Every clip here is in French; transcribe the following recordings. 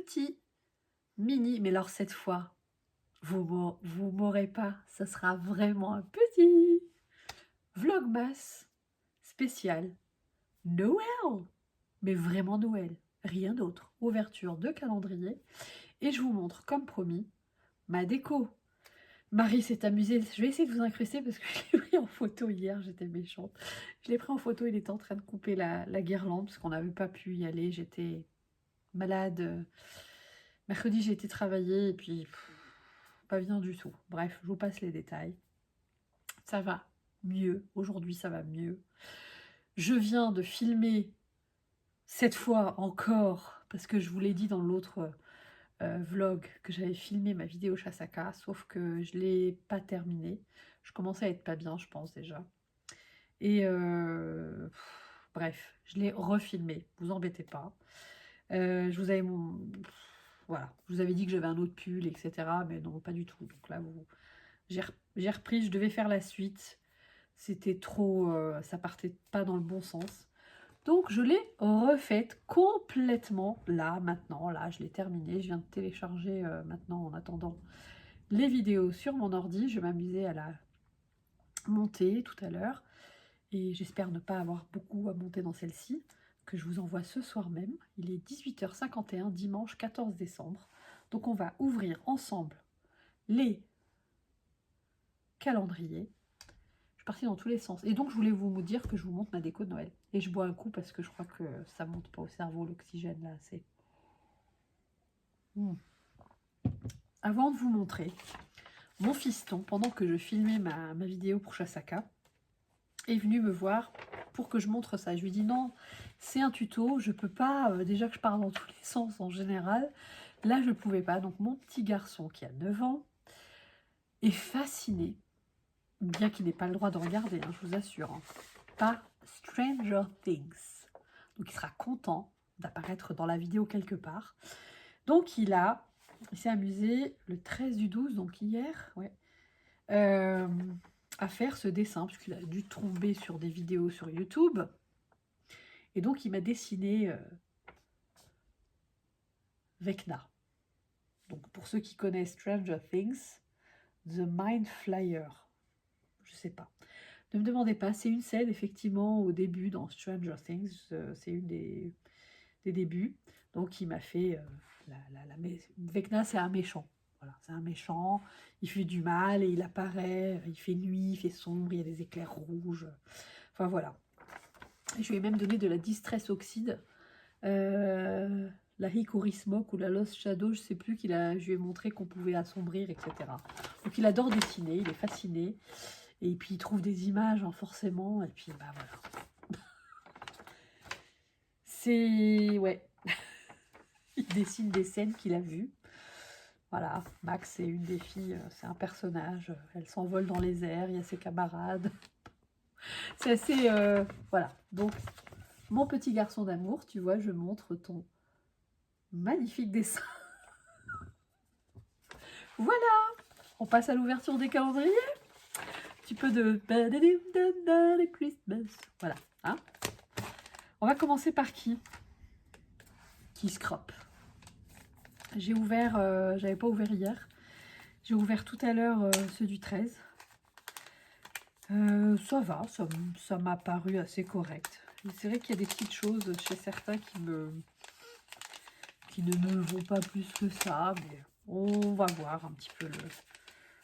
petit mini, mais alors cette fois, vous m'aurez pas, ça sera vraiment un petit vlogmas spécial Noël, mais vraiment Noël, rien d'autre. Ouverture de calendrier, et je vous montre, comme promis, ma déco. Marie s'est amusée, je vais essayer de vous incruster parce que je l'ai pris en photo hier, j'étais méchante. Je l'ai pris en photo, il était en train de couper la guirlande parce qu'on n'avait pas pu y aller, j'étais malade. Mercredi, j'ai été travailler et puis pas bien du tout. Bref, je vous passe les détails. Ça va mieux, aujourd'hui ça va mieux. Je viens de filmer cette fois encore, parce que je vous l'ai dit dans l'autre vlog, que j'avais filmé ma vidéo Chasaka, sauf que je ne l'ai pas terminée. Je commençais à être pas bien, je pense déjà. Et bref, je l'ai refilmé, vous embêtez pas. Je vous avais voilà, je vous avais dit que j'avais un autre pull, etc. Mais non, pas du tout. Donc là, j'ai repris, je devais faire la suite. C'était trop, ça partait pas dans le bon sens. Donc je l'ai refaite complètement là, maintenant. Là, je l'ai terminée. Je viens de télécharger maintenant en attendant les vidéos sur mon ordi. Je vais m'amuser à la monter tout à l'heure. Et j'espère ne pas avoir beaucoup à monter dans celle-ci, que je vous envoie ce soir même. Il est 18h51, dimanche 14 décembre. Donc on va ouvrir ensemble les calendriers. Je suis partie dans tous les sens. Et donc je voulais vous dire que je vous montre ma déco de Noël. Et je bois un coup parce que je crois que ça ne monte pas au cerveau l'oxygène là assez. Avant de vous montrer, mon fiston, pendant que je filmais ma vidéo pour Chasaka, est venu me voir pour que je montre ça. Je lui dis non, c'est un tuto, je peux pas, déjà que je pars dans tous les sens en général, là je ne pouvais pas. Donc mon petit garçon qui a 9 ans est fasciné, bien qu'il n'ait pas le droit de regarder, hein, je vous assure, hein, par Stranger Things. Donc il sera content d'apparaître dans la vidéo quelque part. Donc il s'est amusé le 13 du 12, donc hier, ouais, à faire ce dessin, puisqu'il a dû tomber sur des vidéos sur YouTube. Et donc, il m'a dessiné Vecna. Donc, pour ceux qui connaissent Stranger Things, The Mind Flyer. Je sais pas. Ne me demandez pas, c'est une scène, effectivement, au début dans Stranger Things. C'est une des débuts. Donc, il m'a fait... Vecna, c'est un méchant. Voilà, c'est un méchant. Il fait du mal et il apparaît. Il fait nuit, il fait sombre, il y a des éclairs rouges. Enfin, voilà. Je lui ai même donné de la Distress Oxide. La Hickory Smoke ou la Lost Shadow, je sais plus, je lui ai montré qu'on pouvait assombrir, etc. Donc il adore dessiner, il est fasciné. Et puis il trouve des images, hein, forcément. Et puis bah voilà. C'est... ouais. Il dessine des scènes qu'il a vues. Voilà, Max, c'est une des filles, c'est un personnage. Elle s'envole dans les airs, il y a ses camarades. C'est assez... voilà. Donc, mon petit garçon d'amour, tu vois, je montre ton magnifique dessin. Voilà, on passe à l'ouverture des calendriers. Un petit peu de Christmas. Voilà. Hein, on va commencer par qui Scrap. J'ai ouvert, j'avais pas ouvert hier. J'ai ouvert tout à l'heure ceux du 13. Ça va, ça m'a paru assez correct. C'est vrai qu'il y a des petites choses chez certains qui ne me vont pas plus que ça, mais on va voir un petit peu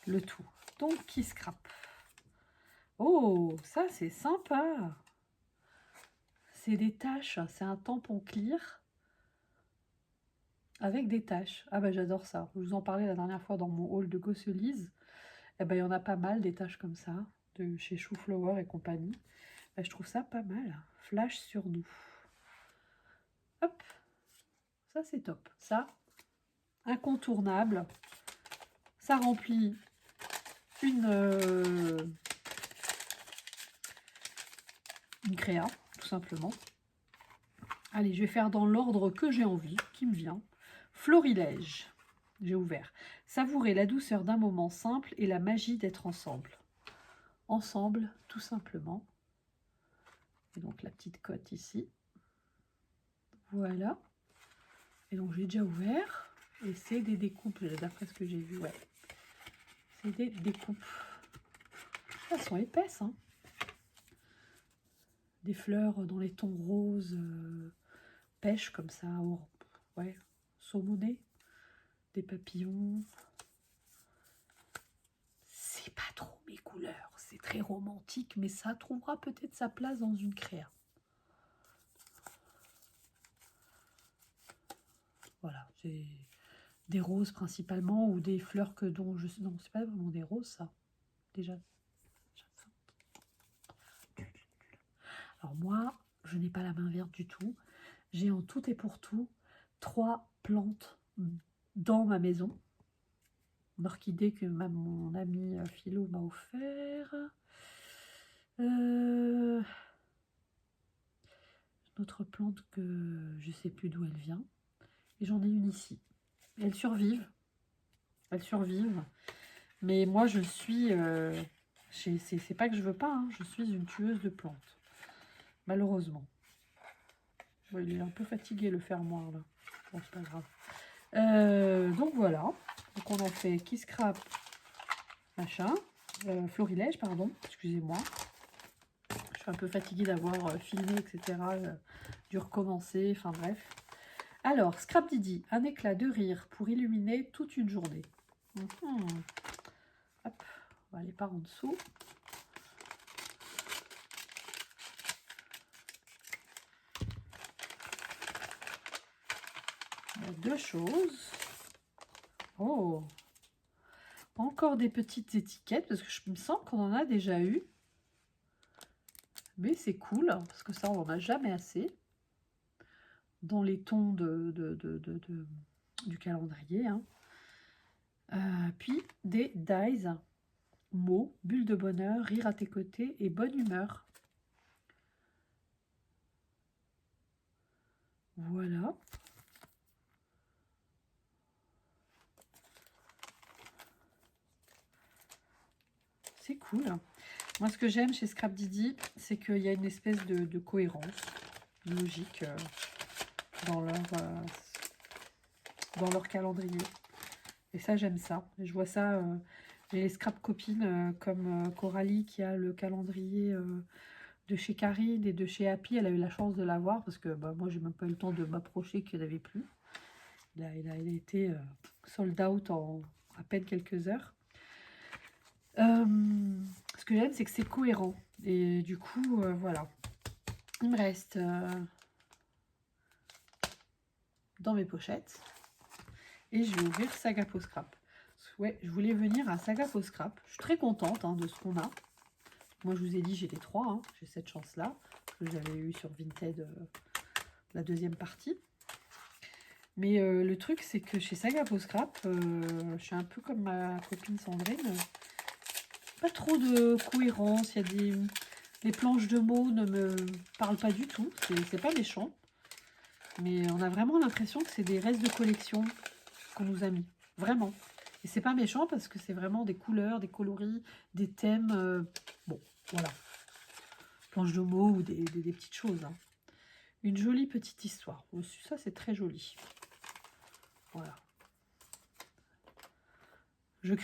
le tout. Donc, qui scrap. Oh, ça c'est sympa. C'est des taches, c'est un tampon clear avec des taches. Ah bah j'adore ça. Je vous en parlais la dernière fois dans mon haul de Gosselise. Eh ben il y en a pas mal des taches comme ça, de chez Shoeflower et compagnie. Ben, je trouve ça pas mal. Flash sur nous. Hop, ça c'est top. Ça, incontournable. Ça remplit une créa, tout simplement. Allez, je vais faire dans l'ordre que j'ai envie, qui me vient. Florilège. J'ai ouvert. Savourer la douceur d'un moment simple et la magie d'être ensemble. Ensemble, tout simplement. Et donc la petite cote ici. Voilà. Et donc j'ai déjà ouvert. Et c'est des découpes, d'après ce que j'ai vu, ouais. C'est des découpes. Elles sont épaisses, hein. Des fleurs dans les tons roses, pêche comme ça, ouais, saumonné. Des papillons. C'est pas trop mes couleurs, c'est très romantique, mais ça trouvera peut-être sa place dans une créa. Voilà, c'est des roses principalement, ou des fleurs que dont je sais. Non, c'est pas vraiment des roses, ça. Déjà. Alors moi, je n'ai pas la main verte du tout. J'ai en tout et pour tout 3 plantes dans ma maison. Une orchidée que mon ami Philo m'a offert. Une autre plante que je ne sais plus d'où elle vient. Et j'en ai une ici. Elles survivent. Elles survivent. Mais moi, je suis... c'est pas que je veux pas, hein, je suis une tueuse de plantes. Malheureusement. Bon, il est un peu fatigué, le fermoir, là. Bon, c'est pas grave. Donc, voilà. Donc, on a fait Kiss Scrap, machin. Florilège, pardon. Excusez-moi. Je suis un peu fatiguée d'avoir filmé, etc. Dû recommencer, enfin bref. Alors, Scrap Didi, un éclat de rire pour illuminer toute une journée. Hop, on va aller par en dessous. Il y a 2 choses. Oh, encore des petites étiquettes, parce que je me sens qu'on en a déjà eu. Mais c'est cool, parce que ça, on n'en a jamais assez. Dans les tons du calendrier. Hein. Puis des dies, mots, bulle de bonheur, rire à tes côtés et bonne humeur. Voilà. C'est cool. Moi, ce que j'aime chez Scrap Didi, c'est qu'il y a une espèce de cohérence logique dans leur calendrier. Et ça, j'aime ça. Et je vois ça, j'ai les Scrap copines comme Coralie qui a le calendrier de chez Karine et de chez Happy. Elle a eu la chance de l'avoir parce que bah, moi, j'ai même pas eu le temps de m'approcher qu'il n'y en avait plus. Il a été sold out en à peine quelques heures. Ce que j'aime, c'est que c'est cohérent. Et du coup, voilà. Il me reste dans mes pochettes. Et je vais ouvrir Saga Po Scrap. Ouais, je voulais venir à Saga Po Scrap. Je suis très contente de ce qu'on a. Moi, je vous ai dit, j'ai les 3. Hein. J'ai cette chance-là. Que j'avais eu sur Vinted, la deuxième partie. Mais le truc, c'est que chez Saga Po Scrap, je suis un peu comme ma copine Sandrine. Pas trop de cohérence. Il y a les planches de mots ne me parlent pas du tout. C'est pas méchant. Mais on a vraiment l'impression que c'est des restes de collection qu'on nous a mis. Vraiment. Et c'est pas méchant parce que c'est vraiment des couleurs, des coloris, des thèmes. Bon, voilà. Planches de mots ou des petites choses. Hein. Une jolie petite histoire. Ça, c'est très joli. Voilà.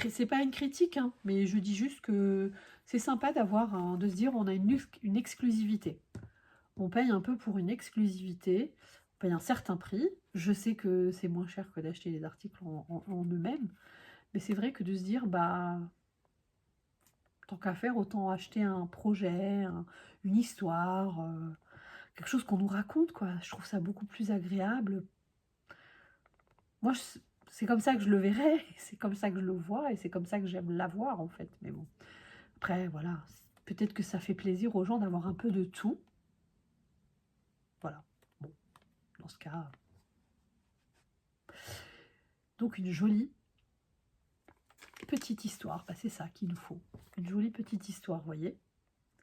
C'est pas une critique, hein, mais je dis juste que c'est sympa de se dire on a une exclusivité. On paye un peu pour une exclusivité, on paye un certain prix. Je sais que c'est moins cher que d'acheter les articles en eux-mêmes, mais c'est vrai que de se dire, bah, tant qu'à faire, autant acheter un projet, une histoire, quelque chose qu'on nous raconte, quoi. Je trouve ça beaucoup plus agréable. Moi, c'est comme ça que je le verrai, c'est comme ça que je le vois, et c'est comme ça que j'aime l'avoir, en fait. Mais bon, après, voilà, peut-être que ça fait plaisir aux gens d'avoir un peu de tout. Voilà, bon, dans ce cas... Donc, une jolie petite histoire, bah, c'est ça qu'il nous faut. Une jolie petite histoire, vous voyez,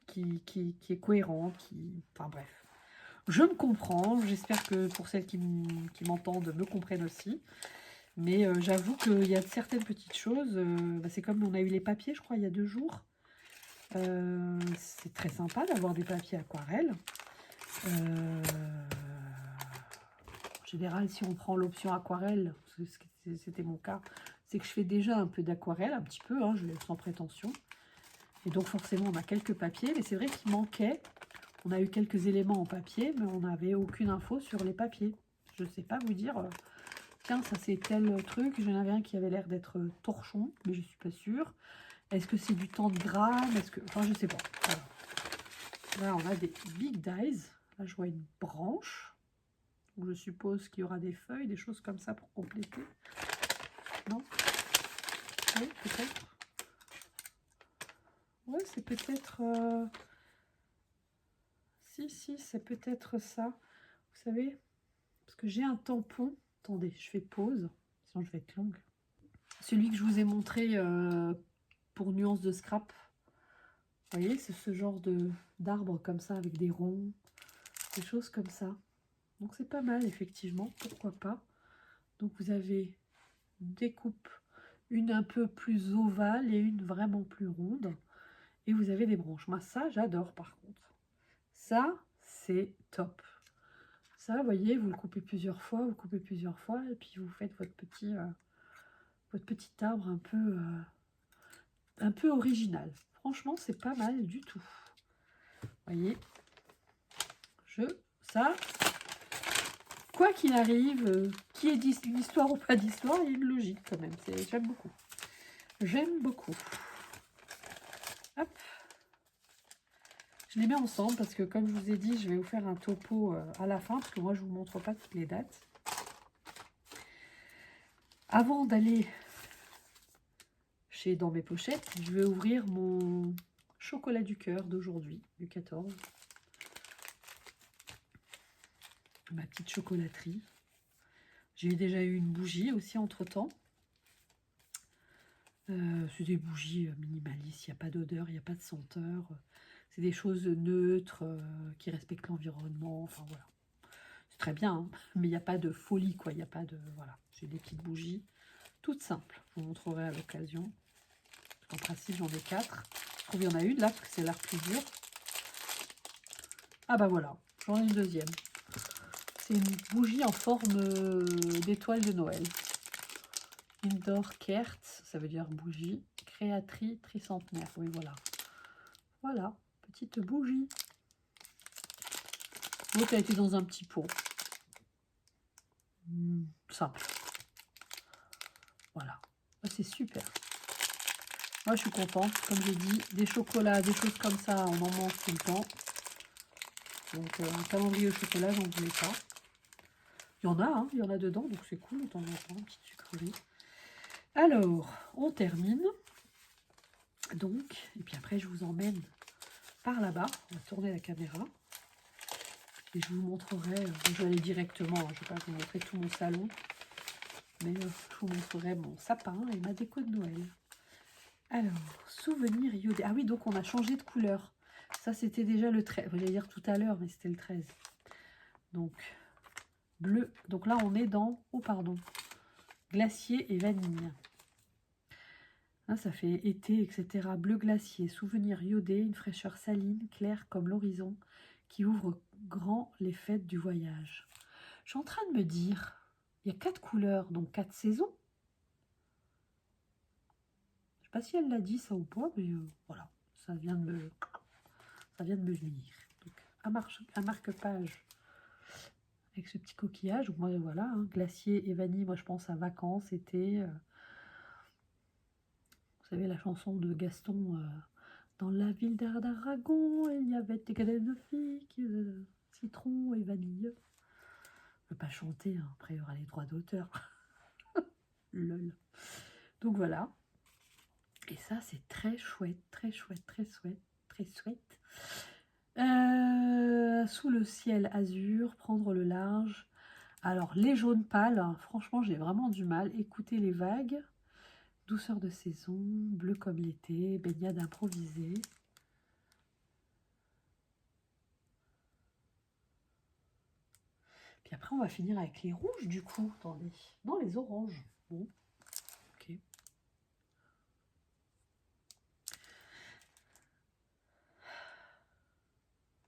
qui est cohérente, enfin bref. Je me comprends, j'espère que pour celles qui m'entendent me comprennent aussi. Mais j'avoue qu'il y a certaines petites choses, bah, c'est comme on a eu les papiers, je crois, il y a 2 jours. C'est très sympa d'avoir des papiers aquarelles. général, si on prend l'option aquarelle, c'était mon cas, c'est que je fais déjà un peu d'aquarelle, un petit peu, hein, sans prétention. Et donc forcément, on a quelques papiers, mais c'est vrai qu'il manquait. On a eu quelques éléments en papier, mais on n'avait aucune info sur les papiers. Je ne sais pas vous dire, tiens, ça c'est tel truc. J'en avais un qui avait l'air d'être torchon, mais je ne suis pas sûre. Est-ce que c'est du temps de gramme? Est-ce que... Enfin, je ne sais pas. Voilà. Là, on a des big dies. Là, je vois une branche. Donc, je suppose qu'il y aura des feuilles, des choses comme ça pour compléter. Non? Oui, peut-être. Oui, c'est peut-être... Si, c'est peut-être ça. Vous savez, parce que j'ai un tampon. Attendez, je fais pause, sinon je vais être longue. Celui que je vous ai montré pour nuance de scrap. Vous voyez, c'est ce genre d'arbre comme ça, avec des ronds, des choses comme ça. Donc c'est pas mal, effectivement, pourquoi pas. Donc vous avez des coupes, une un peu plus ovale et une vraiment plus ronde. Et vous avez des branches. Moi, ça, j'adore par contre. Ça, c'est top. Ça, vous voyez, vous le coupez plusieurs fois, et puis vous faites votre petit arbre un peu original. Franchement, c'est pas mal du tout. Vous voyez, ça, quoi qu'il arrive, qu'il y ait une histoire ou pas d'histoire, il y a une logique quand même. J'aime beaucoup. J'aime beaucoup. Hop. Je les mets ensemble parce que, comme je vous ai dit, je vais vous faire un topo à la fin, parce que moi, je ne vous montre pas toutes les dates. Avant d'aller dans mes pochettes, je vais ouvrir mon chocolat du cœur d'aujourd'hui, du 14. Ma petite chocolaterie. J'ai déjà eu une bougie aussi entre-temps. C'est des bougies minimalistes, il n'y a pas d'odeur, il n'y a pas de senteur. C'est des choses neutres qui respectent l'environnement. Enfin voilà, c'est très bien, hein, mais il n'y a pas de folie, quoi. Il n'y a pas de... Voilà, j'ai des petites bougies toutes simples. Je vous montrerai à l'occasion. En principe, j'en ai 4. Je trouve qu'il y en a une là, parce que c'est l'art plus dur. Ah bah voilà, j'en ai une deuxième. C'est une bougie en forme d'étoile de Noël. Indoor Kert, ça veut dire bougie. Créatrice tricentenaire, oui voilà. Voilà, petite bougie. L'autre a été dans un petit pot. Simple. Voilà, c'est super. Moi je suis contente, comme j'ai dit, des chocolats, des choses comme ça, on en mange tout le temps. Donc un calendrier au chocolat, j'en voulais pas. Il y en a, hein, il y en a dedans, donc c'est cool de temps en temps, une petite sucrerie. Alors, on termine. Donc, et puis après je vous emmène par là-bas. On va tourner la caméra. Et je vous montrerai, je vais aller directement, je ne vais pas vous montrer tout mon salon, mais je vous montrerai mon sapin et ma déco de Noël. Alors, souvenir iodé. Ah oui, donc on a changé de couleur. Ça, c'était déjà le 13. J'allais dire tout à l'heure, mais c'était le 13. Donc, bleu. Donc là, on est dans, oh pardon, glacier et vanille. Là, ça fait été, etc. Bleu glacier, souvenir iodé, une fraîcheur saline, claire comme l'horizon, qui ouvre grand les fêtes du voyage. Je suis en train de me dire, il y a 4 couleurs, donc 4 saisons. Je ne sais pas si elle l'a dit ça ou pas, mais voilà, ça vient de me venir. Donc, un marque-page avec ce petit coquillage. Moi, voilà, hein, glacier et vanille, moi je pense à vacances, été. Vous savez la chanson de Gaston, dans la ville d'Aragon, il y avait des magnifiques citron et vanille. Je ne peux pas chanter, hein, après il y aura les droits d'auteur. Lol. Donc voilà. Et ça, c'est très chouette, très chouette, très chouette, très chouette. Sous le ciel azur, prendre le large. Alors, les jaunes pâles, hein, franchement, j'ai vraiment du mal. Écoutez les vagues. Douceur de saison, bleu comme l'été, baignade improvisée. Puis après, on va finir avec les rouges, du coup. Attendez. Non, les oranges. Bon, ok.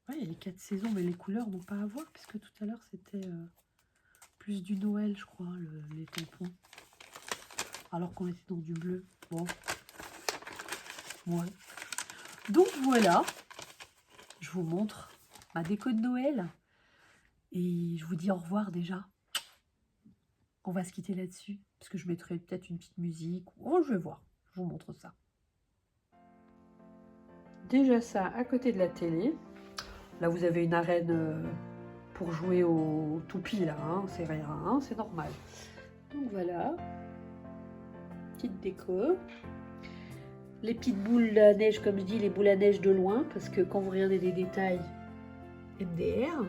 Ouais, il y a les 4 saisons, mais les couleurs n'ont pas à voir, puisque tout à l'heure, c'était plus du Noël, je crois, les tampons. Alors qu'on était dans du bleu. Bon. Ouais. Donc voilà. Je vous montre ma déco de Noël. Et je vous dis au revoir déjà. On va se quitter là-dessus. Parce que je mettrai peut-être une petite musique. Oh, je vais voir. Je vous montre ça. Déjà ça à côté de la télé. Là, vous avez une arène pour jouer au toupie, là. Hein. C'est rien, hein, c'est normal. Donc voilà. Petite déco. Les petites boules à neige, comme je dis, les boules à neige de loin. Parce que quand vous regardez les détails, MDR.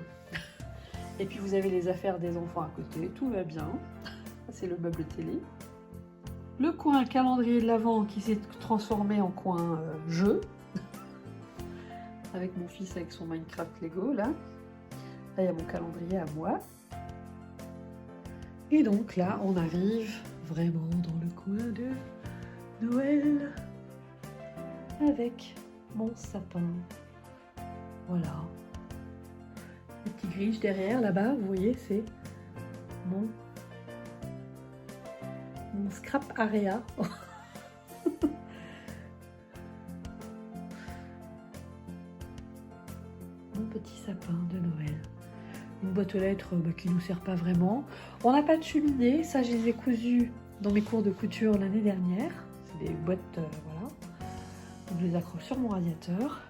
Et puis vous avez les affaires des enfants à côté. Tout va bien. C'est le meuble télé. Le coin calendrier de l'Avent qui s'est transformé en coin jeu. Avec mon fils avec son Minecraft Lego là. Là il y a mon calendrier à moi. Et donc là on arrive vraiment dans le coin de Noël. Avec mon sapin. Voilà. Les petits griches derrière là-bas, vous voyez, c'est mon scrap area. Petit sapin de Noël. Une boîte aux lettres qui ne nous sert pas vraiment. On n'a pas de cheminée, ça je les ai cousues dans mes cours de couture l'année dernière. C'est des boîtes, voilà. Donc je les accroche sur mon radiateur.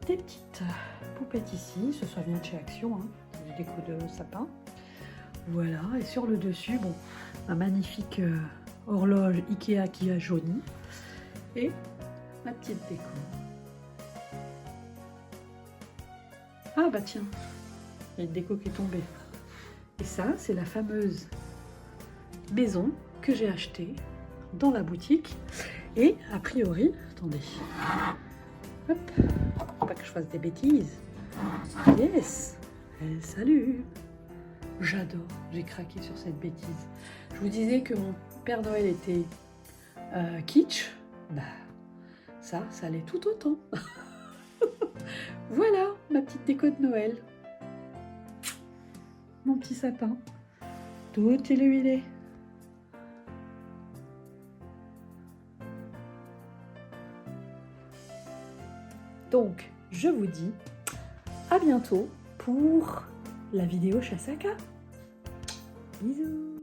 Des petites poupettes ici, ça vient de chez Action, hein. Des déco de sapin. Voilà, et sur le dessus, bon, ma magnifique horloge Ikea qui a jauni. Et ma petite déco. Ah bah tiens, il y a une déco qui est tombée. Et ça, c'est la fameuse maison que j'ai achetée dans la boutique. Et a priori, attendez, hop, faut pas que je fasse des bêtises. Yes, salut. J'adore, j'ai craqué sur cette bêtise. Je vous disais que mon Père Noël était kitsch. Bah, ça l'est tout autant. Voilà ma petite déco de Noël. Mon petit sapin. Tout illuminé. Donc, je vous dis à bientôt pour la vidéo chasse à cas. Bisous.